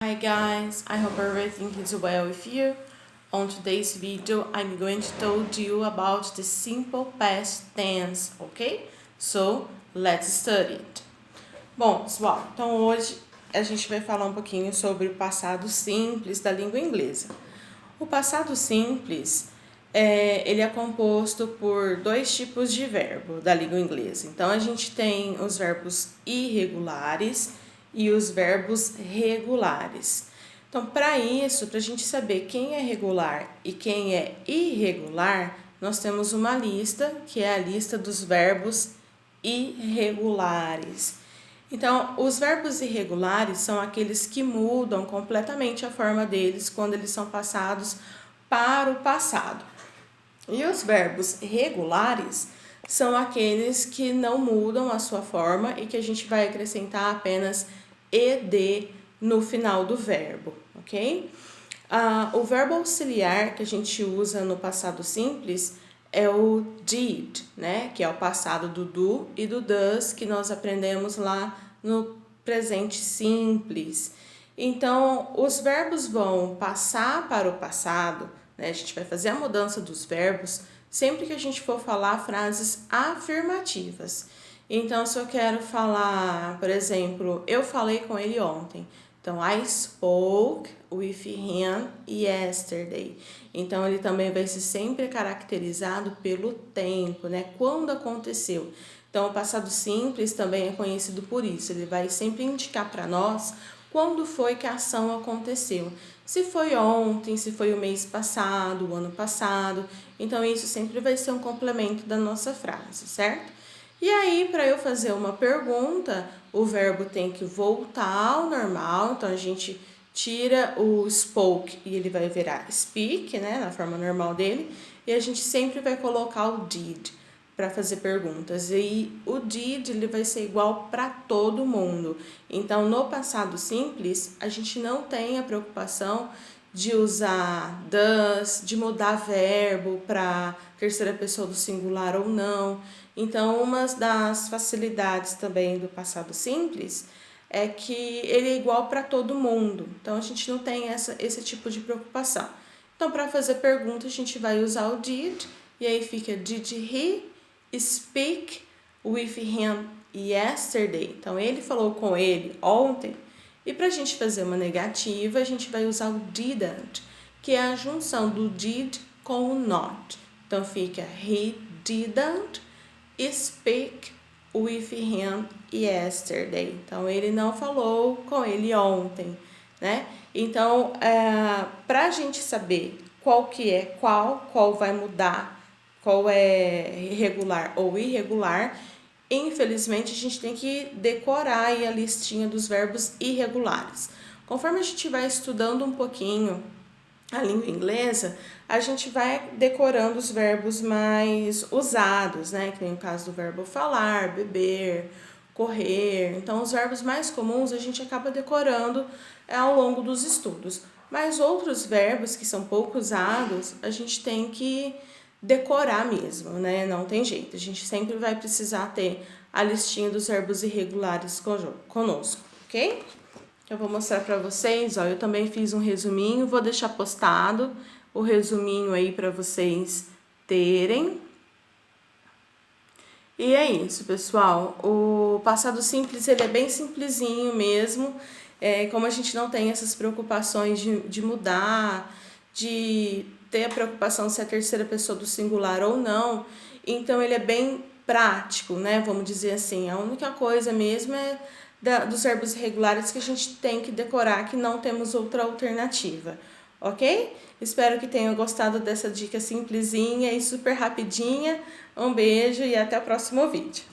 Hi guys, I hope everything is well with you. On today's video, I'm going to tell you about the simple past tense, ok? So, let's study it. Bom, pessoal, então hoje a gente vai falar um pouquinho sobre o passado simples da língua inglesa. O passado simples, ele é composto por dois tipos de verbo da língua inglesa. Então, a gente tem os verbos irregulares e os verbos regulares. Então, para isso, para a gente saber quem é regular e quem é irregular, nós temos uma lista, que é a lista dos verbos irregulares. Então, os verbos irregulares são aqueles que mudam completamente a forma deles quando eles são passados para o passado. E os verbos regulares são aqueles que não mudam a sua forma e que a gente vai acrescentar apenas ed no final do verbo, ok? O verbo auxiliar que a gente usa no passado simples é o did, né? Que é o passado do do e do does que nós aprendemos lá no presente simples. Então, os verbos vão passar para o passado, né? A gente vai fazer a mudança dos verbos sempre que a gente for falar frases afirmativas. Então, se eu quero falar, por exemplo, eu falei com ele ontem. Então, I spoke with him yesterday. Então, ele também vai ser sempre caracterizado pelo tempo, né? Quando aconteceu. Então, o passado simples também é conhecido por isso. Ele vai sempre indicar para nós quando foi que a ação aconteceu. Se foi ontem, se foi o mês passado, o ano passado. Então, isso sempre vai ser um complemento da nossa frase, certo? E aí, para eu fazer uma pergunta, o verbo tem que voltar ao normal. Então, a gente tira o spoke e ele vai virar speak, né, na forma normal dele. E a gente sempre vai colocar o did para fazer perguntas. E o did ele vai ser igual para todo mundo. Então, no passado simples, a gente não tem a preocupação de usar does, de mudar verbo para terceira pessoa do singular ou não. Então, uma das facilidades também do passado simples é que ele é igual para todo mundo. Então, a gente não tem esse tipo de preocupação. Então, para fazer pergunta, a gente vai usar o did, e aí fica did he speak with him yesterday? Então, ele falou com ele ontem. E para a gente fazer uma negativa, a gente vai usar o didn't, que é a junção do did com o not. Então, fica he didn't speak with him yesterday. Então, ele não falou com ele ontem, né? Então, para a gente saber qual que é qual vai mudar, qual é regular ou irregular, infelizmente, a gente tem que decorar aí a listinha dos verbos irregulares. Conforme a gente vai estudando um pouquinho a língua inglesa, a gente vai decorando os verbos mais usados, né? Que nem o caso do verbo falar, beber, correr. Então, os verbos mais comuns a gente acaba decorando ao longo dos estudos. Mas outros verbos que são pouco usados, a gente tem que decorar mesmo, né? Não tem jeito. A gente sempre vai precisar ter a listinha dos verbos irregulares conosco, ok? Eu vou mostrar para vocês, ó, eu também fiz um resuminho, vou deixar postado o resuminho aí para vocês terem. E é isso, pessoal. O passado simples, ele é bem simplesinho mesmo. Como a gente não tem essas preocupações de mudar, de ter a preocupação se é a terceira pessoa do singular ou não, então ele é bem prático, né? Vamos dizer assim. A única coisa mesmo é dos verbos irregulares que a gente tem que decorar, que não temos outra alternativa, ok? Espero que tenham gostado dessa dica simplesinha e super rapidinha. Um beijo e até o próximo vídeo.